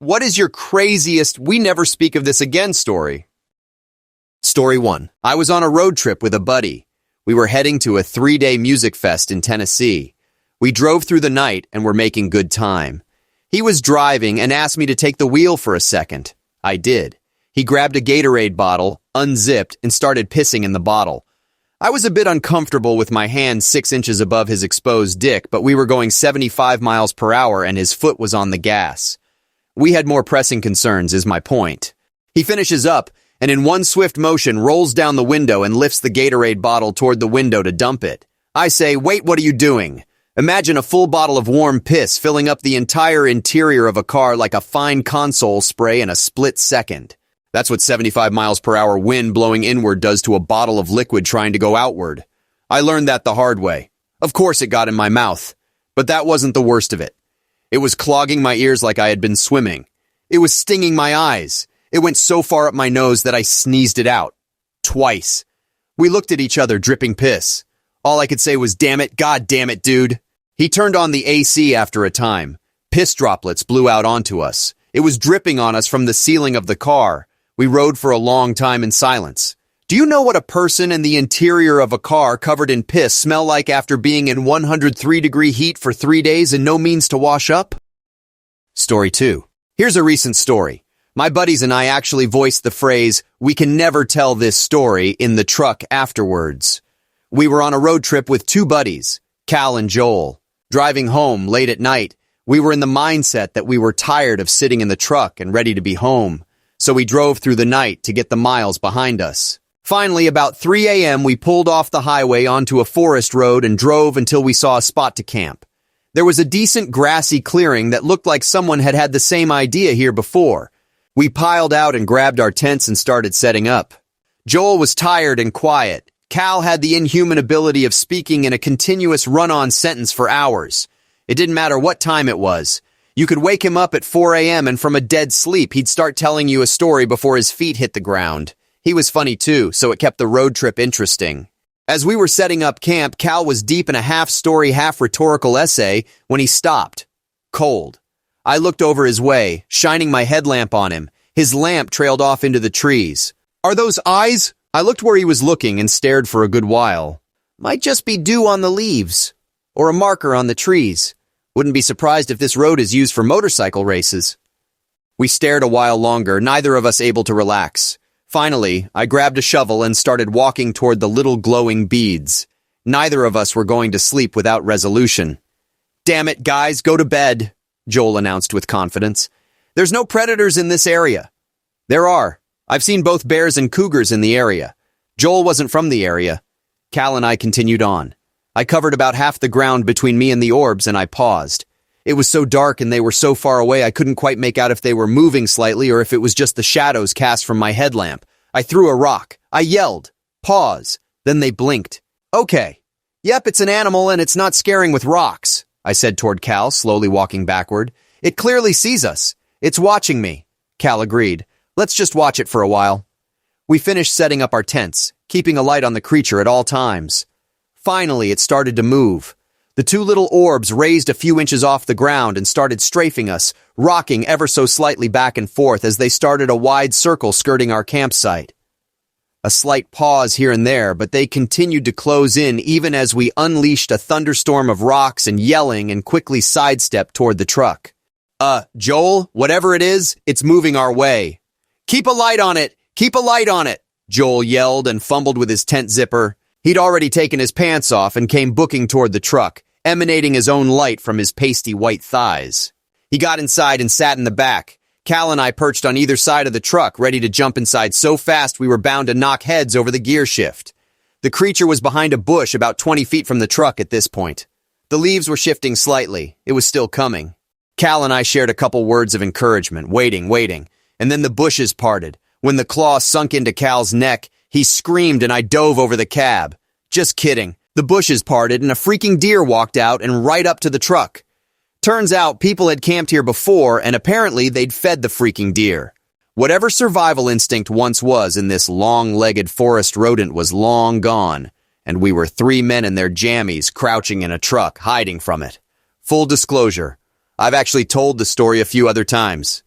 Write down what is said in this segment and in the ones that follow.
What is your craziest "we never speak of this again" story? Story 1. I was on a road trip with a buddy. We were heading to a 3-day music fest in Tennessee. We drove through the night and were making good time. He was driving and asked me to take the wheel for a second. I did. He grabbed a Gatorade bottle, unzipped, and started pissing in the bottle. I was a bit uncomfortable with my hand 6 inches above his exposed dick, but we were going 75 miles per hour and his foot was on the gas. We had more pressing concerns, is my point. He finishes up, and in one swift motion rolls down the window and lifts the Gatorade bottle toward the window to dump it. I say, "Wait, what are you doing?" Imagine a full bottle of warm piss filling up the entire interior of a car like a fine console spray in a split second. That's what 75 miles per hour wind blowing inward does to a bottle of liquid trying to go outward. I learned that the hard way. Of course it got in my mouth. But that wasn't the worst of it. It was clogging my ears like I had been swimming. It was stinging my eyes. It went so far up my nose that I sneezed it out. Twice. We looked at each other, dripping piss. All I could say was, "Damn it, God damn it, dude." He turned on the AC after a time. Piss droplets blew out onto us. It was dripping on us from the ceiling of the car. We rode for a long time in silence. Do you know what a person in the interior of a car covered in piss smell like after being in 103-degree heat for 3 days and no means to wash up? Story 2. Here's a recent story. My buddies and I actually voiced the phrase, "we can never tell this story," in the truck afterwards. We were on a road trip with 2 buddies, Cal and Joel. Driving home late at night, we were in the mindset that we were tired of sitting in the truck and ready to be home. So we drove through the night to get the miles behind us. Finally, about 3 a.m., we pulled off the highway onto a forest road and drove until we saw a spot to camp. There was a decent grassy clearing that looked like someone had had the same idea here before. We piled out and grabbed our tents and started setting up. Joel was tired and quiet. Cal had the inhuman ability of speaking in a continuous run-on sentence for hours. It didn't matter what time it was. You could wake him up at 4 a.m. and from a dead sleep, he'd start telling you a story before his feet hit the ground. He was funny too, so it kept the road trip interesting. As we were setting up camp, Cal was deep in a half-story, half-rhetorical essay when he stopped. Cold. I looked over his way, shining my headlamp on him. His lamp trailed off into the trees. "Are those eyes?" I looked where he was looking and stared for a good while. "Might just be dew on the leaves. Or a marker on the trees. Wouldn't be surprised if this road is used for motorcycle races." We stared a while longer, neither of us able to relax. Finally, I grabbed a shovel and started walking toward the little glowing beads. Neither of us were going to sleep without resolution. "Damn it, guys, go to bed," Joel announced with confidence. "There's no predators in this area." "There are. I've seen both bears and cougars in the area." Joel wasn't from the area. Cal and I continued on. I covered about half the ground between me and the orbs, and I paused. It was so dark and they were so far away I couldn't quite make out if they were moving slightly or if it was just the shadows cast from my headlamp. I threw a rock. I yelled. "Pause." Then they blinked. "Okay. Yep, it's an animal and it's not scaring with rocks," I said toward Cal, slowly walking backward. "It clearly sees us. It's watching me." Cal agreed. "Let's just watch it for a while." We finished setting up our tents, keeping a light on the creature at all times. Finally, it started to move. The 2 little orbs raised a few inches off the ground and started strafing us, rocking ever so slightly back and forth as they started a wide circle skirting our campsite. A slight pause here and there, but they continued to close in even as we unleashed a thunderstorm of rocks and yelling and quickly sidestepped toward the truck. Joel, whatever it is, it's moving our way." "Keep a light on it! Keep a light on it!" Joel yelled and fumbled with his tent zipper. He'd already taken his pants off and came booking toward the truck, emanating his own light from his pasty white thighs. He got inside and sat in the back. Cal and I perched on either side of the truck, ready to jump inside so fast we were bound to knock heads over the gear shift. The creature was behind a bush about 20 feet from the truck at this point. The leaves were shifting slightly. It was still coming. Cal and I shared a couple words of encouragement, waiting, and then the bushes parted. When the claw sunk into Cal's neck, he screamed and I dove over the cab. Just kidding. The bushes parted and a freaking deer walked out and right up to the truck. Turns out people had camped here before and apparently they'd fed the freaking deer. Whatever survival instinct once was in this long-legged forest rodent was long gone, and we were 3 men in their jammies crouching in a truck hiding from it. Full disclosure, I've actually told the story a few other times.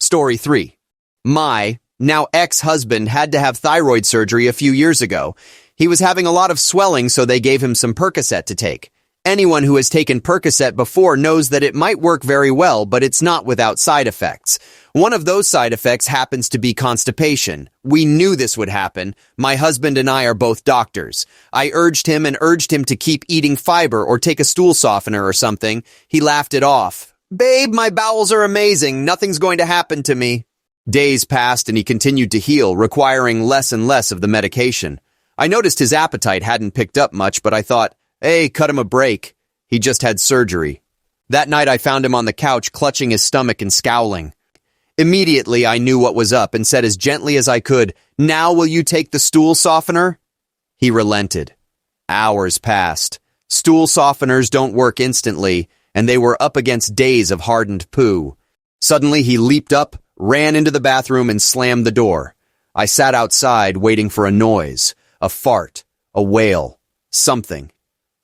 Story 3. My, now ex-husband, had to have thyroid surgery a few years ago. He was having a lot of swelling, so they gave him some Percocet to take. Anyone who has taken Percocet before knows that it might work very well, but it's not without side effects. One of those side effects happens to be constipation. We knew this would happen. My husband and I are both doctors. I urged him to keep eating fiber or take a stool softener or something. He laughed it off. Babe, my bowels are amazing. Nothing's going to happen to me. Days passed and he continued to heal, requiring less and less of the medication. I noticed his appetite hadn't picked up much, but I thought, hey, cut him a break. He just had surgery. That night I found him on the couch clutching his stomach and scowling. Immediately I knew what was up and said as gently as I could, "Now will you take the stool softener?" He relented. Hours passed. Stool softeners don't work instantly, and they were up against days of hardened poo. Suddenly he leaped up, ran into the bathroom, and slammed the door. I sat outside waiting for a noise, a fart, a wail, something.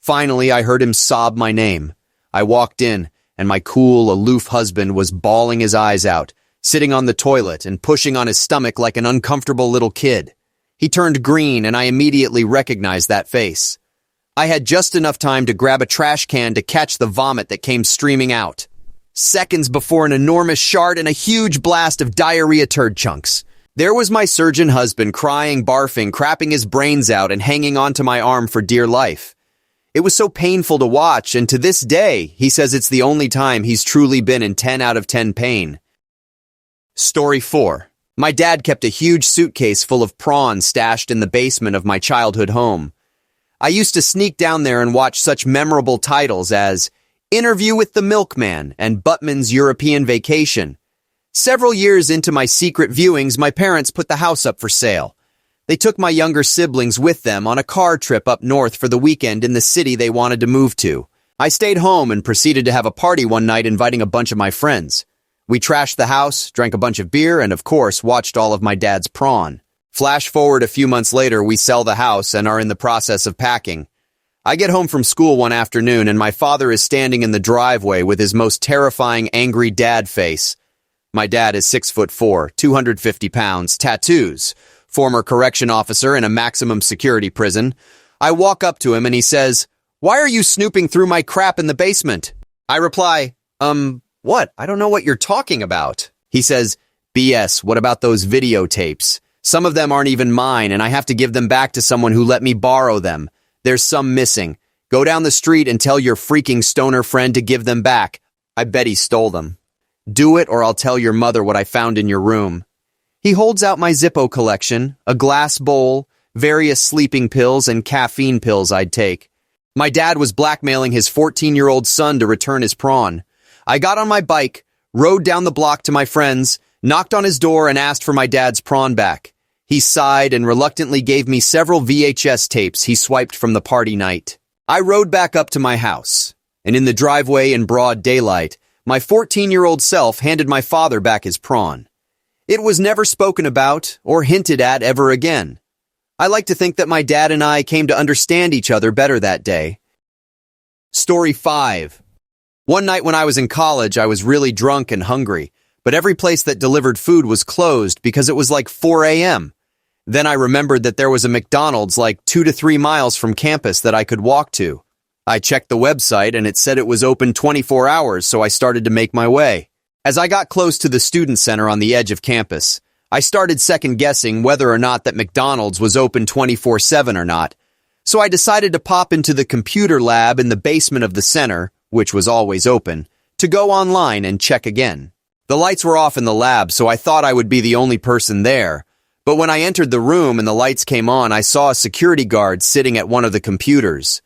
Finally, I heard him sob my name. I walked in, and my cool, aloof husband was bawling his eyes out, sitting on the toilet and pushing on his stomach like an uncomfortable little kid. He turned green, and I immediately recognized that face. I had just enough time to grab a trash can to catch the vomit that came streaming out. Seconds before an enormous shard and a huge blast of diarrhea turd chunks. There was my surgeon husband crying, barfing, crapping his brains out, and hanging onto my arm for dear life. It was so painful to watch, and to this day, he says it's the only time he's truly been in 10 out of 10 pain. Story 4. My dad kept a huge suitcase full of prawns stashed in the basement of my childhood home. I used to sneak down there and watch such memorable titles as Interview with the Milkman and Buttman's European Vacation. Several years into my secret viewings, my parents put the house up for sale. They took my younger siblings with them on a car trip up north for the weekend in the city they wanted to move to. I stayed home and proceeded to have a party one night inviting a bunch of my friends. We trashed the house, drank a bunch of beer, and of course watched all of my dad's prawn. Flash forward a few months later, we sell the house and are in the process of packing. I get home from school one afternoon and my father is standing in the driveway with his most terrifying angry dad face. My dad is 6'4", 250 pounds, tattoos, former correction officer in a maximum security prison. I walk up to him and he says, "Why are you snooping through my crap in the basement?" I reply, what? I don't know what you're talking about. He says, "BS, what about those videotapes? Some of them aren't even mine and I have to give them back to someone who let me borrow them. There's some missing. Go down the street and tell your freaking stoner friend to give them back. I bet he stole them. Do it or I'll tell your mother what I found in your room." He holds out my Zippo collection, a glass bowl, various sleeping pills, and caffeine pills I'd take. My dad was blackmailing his 14-year-old son to return his prawn. I got on my bike, rode down the block to my friends, knocked on his door and asked for my dad's prawn back. He sighed and reluctantly gave me several VHS tapes he swiped from the party night. I rode back up to my house, and in the driveway in broad daylight, my 14-year-old self handed my father back his prawn. It was never spoken about or hinted at ever again. I like to think that my dad and I came to understand each other better that day. Story 5. One night when I was in college, I was really drunk and hungry, but every place that delivered food was closed because it was like 4 a.m. Then I remembered that there was a McDonald's like 2 to 3 miles from campus that I could walk to. I checked the website and it said it was open 24 hours, so I started to make my way. As I got close to the student center on the edge of campus, I started second-guessing whether or not that McDonald's was open 24/7 or not. So I decided to pop into the computer lab in the basement of the center, which was always open, to go online and check again. The lights were off in the lab, so I thought I would be the only person there. But when I entered the room and the lights came on, I saw a security guard sitting at one of the computers.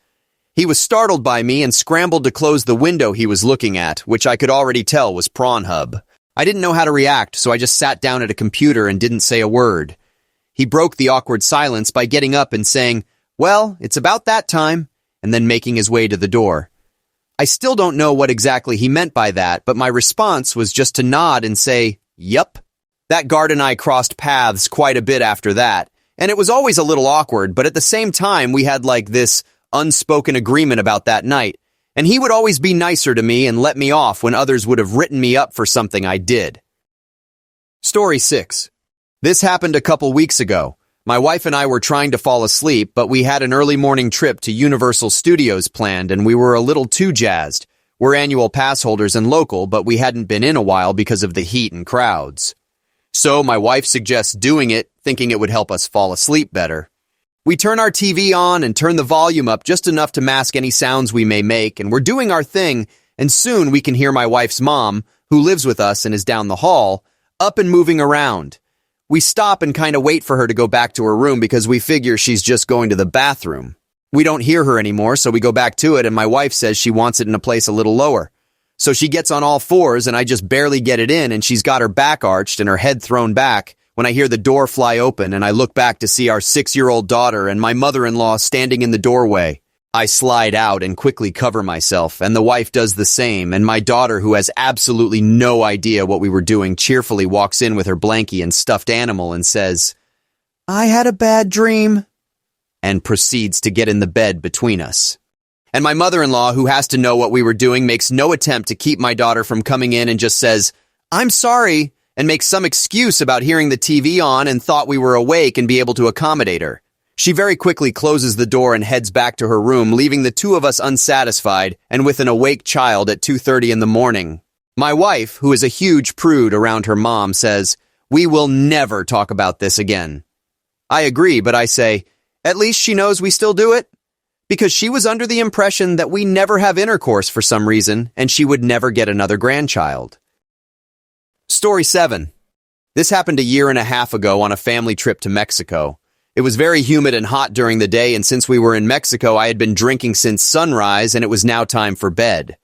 He was startled by me and scrambled to close the window he was looking at, which I could already tell was PrawnHub. I didn't know how to react, so I just sat down at a computer and didn't say a word. He broke the awkward silence by getting up and saying, "Well, it's about that time," and then making his way to the door. I still don't know what exactly he meant by that, but my response was just to nod and say, "Yup." That guard and I crossed paths quite a bit after that, and it was always a little awkward, but at the same time we had like this unspoken agreement about that night, and he would always be nicer to me and let me off when others would have written me up for something I did. Story 6. This happened a couple weeks ago. My wife and I were trying to fall asleep, but we had an early morning trip to Universal Studios planned and we were a little too jazzed. We're annual pass holders and local, but we hadn't been in a while because of the heat and crowds. So my wife suggests doing it, thinking it would help us fall asleep better. We turn our TV on and turn the volume up just enough to mask any sounds we may make, and we're doing our thing, and soon we can hear my wife's mom, who lives with us and is down the hall, up and moving around. We stop and kind of wait for her to go back to her room because we figure she's just going to the bathroom. We don't hear her anymore, so we go back to it, and my wife says she wants it in a place a little lower. So she gets on all fours, and I just barely get it in, and she's got her back arched and her head thrown back when I hear the door fly open, and I look back to see our 6-year-old daughter and my mother-in-law standing in the doorway. I slide out and quickly cover myself, and the wife does the same, and my daughter, who has absolutely no idea what we were doing, cheerfully walks in with her blankie and stuffed animal and says, "I had a bad dream," and proceeds to get in the bed between us. And my mother-in-law, who has to know what we were doing, makes no attempt to keep my daughter from coming in and just says, "I'm sorry," and makes some excuse about hearing the TV on and thought we were awake and be able to accommodate her. She very quickly closes the door and heads back to her room, leaving the two of us unsatisfied and with an awake child at 2:30 in the morning. My wife, who is a huge prude around her mom, says, "We will never talk about this again." I agree, but I say, at least she knows we still do it? Because she was under the impression that we never have intercourse for some reason, and she would never get another grandchild. Story 7. This happened a year and a half ago on a family trip to Mexico. It was very humid and hot during the day, and since we were in Mexico, I had been drinking since sunrise, and it was now time for bed.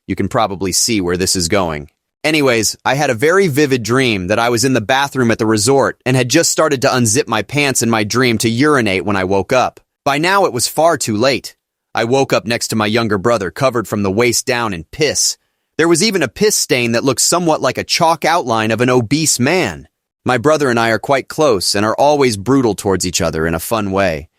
You can probably see where this is going. Anyways, I had a very vivid dream that I was in the bathroom at the resort and had just started to unzip my pants in my dream to urinate when I woke up. By now, it was far too late. I woke up next to my younger brother, covered from the waist down in piss. There was even a piss stain that looked somewhat like a chalk outline of an obese man. My brother and I are quite close and are always brutal towards each other in a fun way.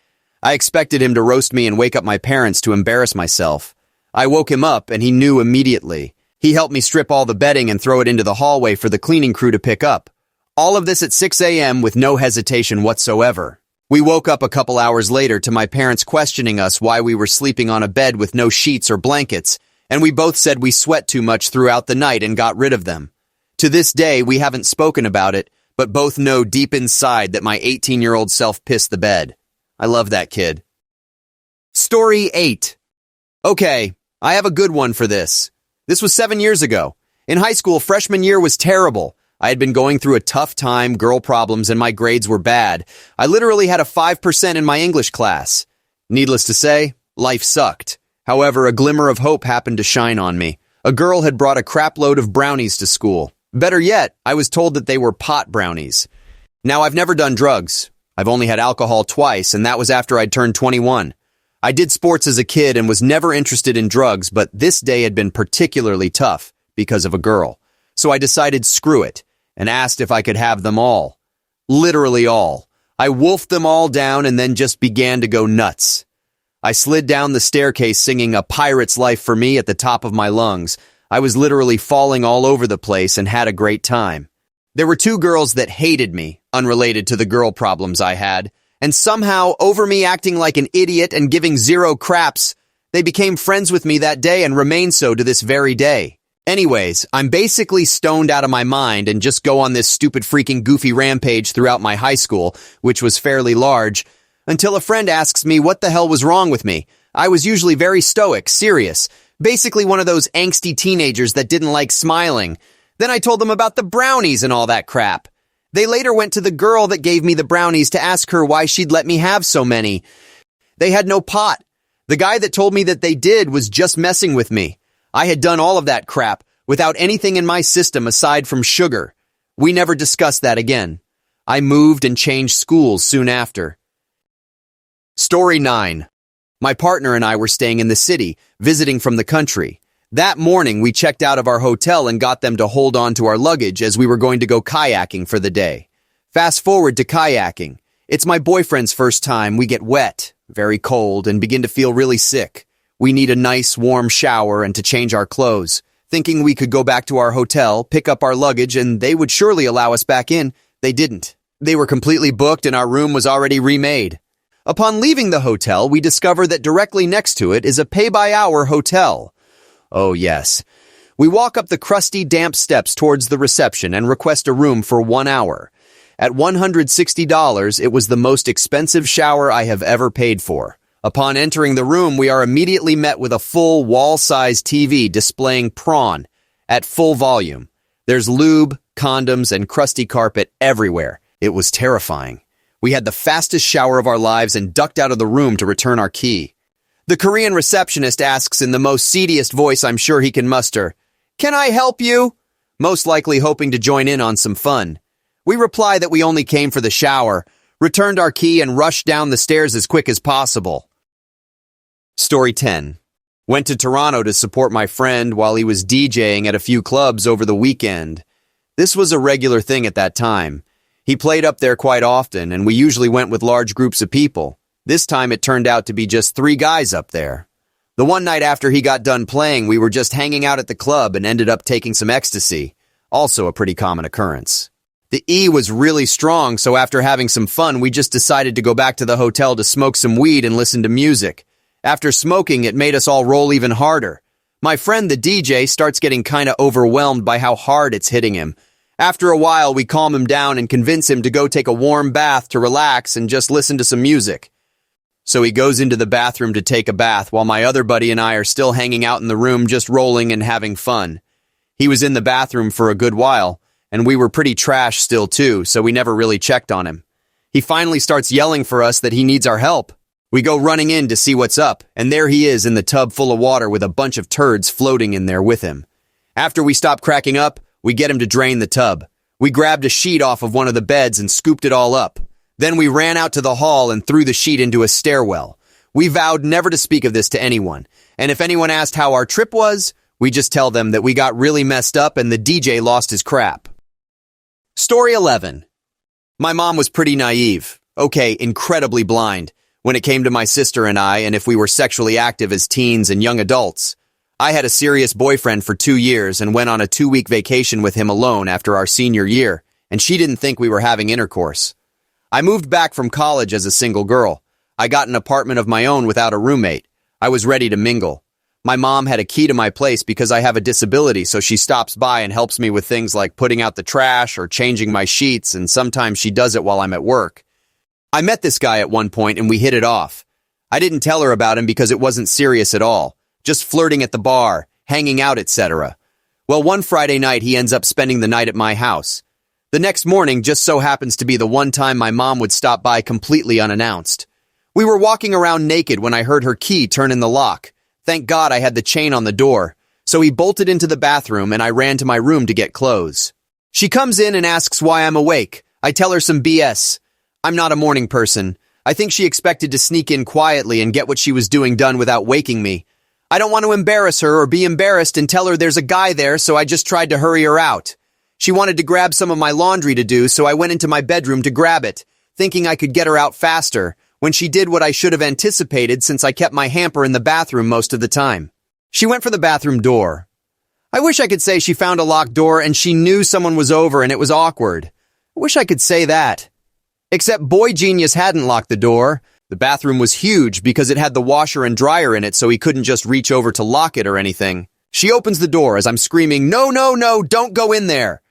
I expected him to roast me and wake up my parents to embarrass myself. I woke him up and he knew immediately. He helped me strip all the bedding and throw it into the hallway for the cleaning crew to pick up. All of this at 6 a.m. with no hesitation whatsoever. We woke up a couple hours later to my parents questioning us why we were sleeping on a bed with no sheets or blankets, and we both said we sweat too much throughout the night and got rid of them. To this day, we haven't spoken about it, but both know deep inside that my 18-year-old self pissed the bed. I love that kid. Story 8. Okay, I have a good one for this. This was 7 years ago. In high school, freshman year was terrible. I had been going through a tough time, girl problems, and my grades were bad. I literally had a 5% in my English class. Needless to say, life sucked. However, a glimmer of hope happened to shine on me. A girl had brought a crap load of brownies to school. Better yet, I was told that they were pot brownies. Now, I've never done drugs. I've only had alcohol twice, and that was after I'd turned 21. I did sports as a kid and was never interested in drugs, but this day had been particularly tough because of a girl. So I decided screw it and asked if I could have them all. Literally all. I wolfed them all down and then just began to go nuts. I slid down the staircase singing A Pirate's Life for Me at the top of my lungs. I was literally falling all over the place and had a great time. There were two girls that hated me, unrelated to the girl problems I had, and somehow, over me acting like an idiot and giving zero craps, they became friends with me that day and remain so to this very day. Anyways, I'm basically stoned out of my mind and just go on this stupid freaking goofy rampage throughout my high school, which was fairly large, until a friend asks me what the hell was wrong with me. I was usually very stoic, serious, basically one of those angsty teenagers that didn't like smiling. Then I told them about the brownies and all that crap. They later went to the girl that gave me the brownies to ask her why she'd let me have so many. They had no pot. The guy that told me that they did was just messing with me. I had done all of that crap without anything in my system aside from sugar. We never discussed that again. I moved and changed schools soon after. Story 9. My partner and I were staying in the city, visiting from the country. That morning, we checked out of our hotel and got them to hold on to our luggage as we were going to go kayaking for the day. Fast forward to kayaking. It's my boyfriend's first time. We get wet, very cold, and begin to feel really sick. We need a nice, warm shower and to change our clothes. Thinking we could go back to our hotel, pick up our luggage, and they would surely allow us back in, they didn't. They were completely booked and our room was already remade. Upon leaving the hotel, we discover that directly next to it is a pay-by-hour hotel. Oh yes. We walk up the crusty, damp steps towards the reception and request a room for 1 hour. At $160, it was the most expensive shower I have ever paid for. Upon entering the room, we are immediately met with a full wall-sized TV displaying Prawn at full volume. There's lube, condoms, and crusty carpet everywhere. It was terrifying. We had the fastest shower of our lives and ducked out of the room to return our key. The Korean receptionist asks in the most seediest voice I'm sure he can muster, "Can I help you?" Most likely hoping to join in on some fun. We reply that we only came for the shower, returned our key, and rushed down the stairs as quick as possible. Story 10. Went to Toronto to support my friend while he was DJing at a few clubs over the weekend. This was a regular thing at that time. He played up there quite often, and we usually went with large groups of people. This time it turned out to be just 3 guys up there. The one night after he got done playing, we were just hanging out at the club and ended up taking some ecstasy. Also a pretty common occurrence. The E was really strong, so after having some fun, we just decided to go back to the hotel to smoke some weed and listen to music. After smoking, it made us all roll even harder. My friend, the DJ, starts getting kinda overwhelmed by how hard it's hitting him. After a while, we calm him down and convince him to go take a warm bath to relax and just listen to some music. So he goes into the bathroom to take a bath while my other buddy and I are still hanging out in the room just rolling and having fun. He was in the bathroom for a good while, and we were pretty trash still too, so we never really checked on him. He finally starts yelling for us that he needs our help. We go running in to see what's up, and there he is in the tub full of water with a bunch of turds floating in there with him. After we stop cracking up, we get him to drain the tub. We grabbed a sheet off of one of the beds and scooped it all up. Then we ran out to the hall and threw the sheet into a stairwell. We vowed never to speak of this to anyone, and if anyone asked how our trip was, we just tell them that we got really messed up and the DJ lost his crap. Story 11. My mom was pretty naive. Okay, incredibly blind. When it came to my sister and I, and if we were sexually active as teens and young adults. I had a serious boyfriend for 2 years and went on a 2-week vacation with him alone after our senior year, and she didn't think we were having intercourse. I moved back from college as a single girl. I got an apartment of my own without a roommate. I was ready to mingle. My mom had a key to my place because I have a disability, so she stops by and helps me with things like putting out the trash or changing my sheets, and sometimes she does it while I'm at work. I met this guy at one point and we hit it off. I didn't tell her about him because it wasn't serious at all. Just flirting at the bar, hanging out, etc. Well, one Friday night he ends up spending the night at my house. The next morning just so happens to be the one time my mom would stop by completely unannounced. We were walking around naked when I heard her key turn in the lock. Thank God I had the chain on the door. So he bolted into the bathroom and I ran to my room to get clothes. She comes in and asks why I'm awake. I tell her some BS. I'm not a morning person. I think she expected to sneak in quietly and get what she was doing done without waking me. I don't want to embarrass her or be embarrassed and tell her there's a guy there, so I just tried to hurry her out. She wanted to grab some of my laundry to do, so I went into my bedroom to grab it, thinking I could get her out faster, when she did what I should have anticipated since I kept my hamper in the bathroom most of the time. She went for the bathroom door. I wish I could say she found a locked door and she knew someone was over and it was awkward. I wish I could say that. Except Boy Genius hadn't locked the door. The bathroom was huge because it had the washer and dryer in it, so he couldn't just reach over to lock it or anything. She opens the door as I'm screaming, "No, no, no, don't go in there!"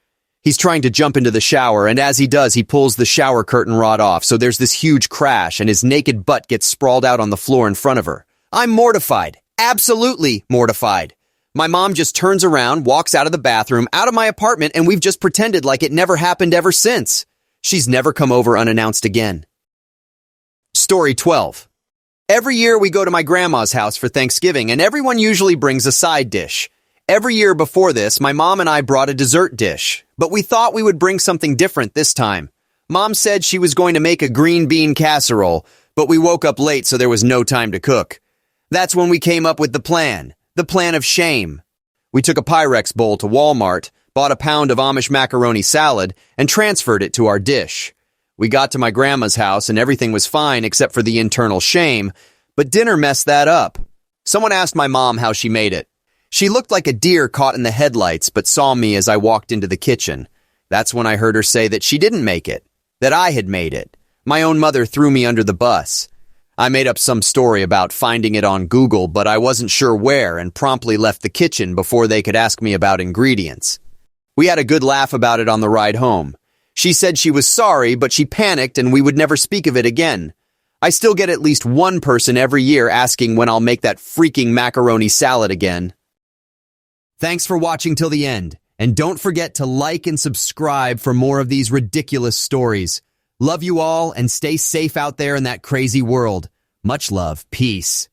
He's trying to jump into the shower, and as he does, he pulls the shower curtain rod off, so there's this huge crash, and his naked butt gets sprawled out on the floor in front of her. I'm mortified. Absolutely mortified. My mom just turns around, walks out of the bathroom, out of my apartment, and we've just pretended like it never happened ever since. She's never come over unannounced again. Story 12. Every year we go to my grandma's house for Thanksgiving, and everyone usually brings a side dish. Every year before this, my mom and I brought a dessert dish, but we thought we would bring something different this time. Mom said she was going to make a green bean casserole, but we woke up late so there was no time to cook. That's when we came up with the plan of shame. We took a Pyrex bowl to Walmart, bought a pound of Amish macaroni salad, and transferred it to our dish. We got to my grandma's house and everything was fine except for the internal shame, but dinner messed that up. Someone asked my mom how she made it. She looked like a deer caught in the headlights, but saw me as I walked into the kitchen. That's when I heard her say that she didn't make it, that I had made it. My own mother threw me under the bus. I made up some story about finding it on Google, but I wasn't sure where and promptly left the kitchen before they could ask me about ingredients. We had a good laugh about it on the ride home. She said she was sorry, but she panicked and we would never speak of it again. I still get at least one person every year asking when I'll make that freaking macaroni salad again. Thanks for watching till the end, and don't forget to like and subscribe for more of these ridiculous stories. Love you all, and stay safe out there in that crazy world. Much love. Peace.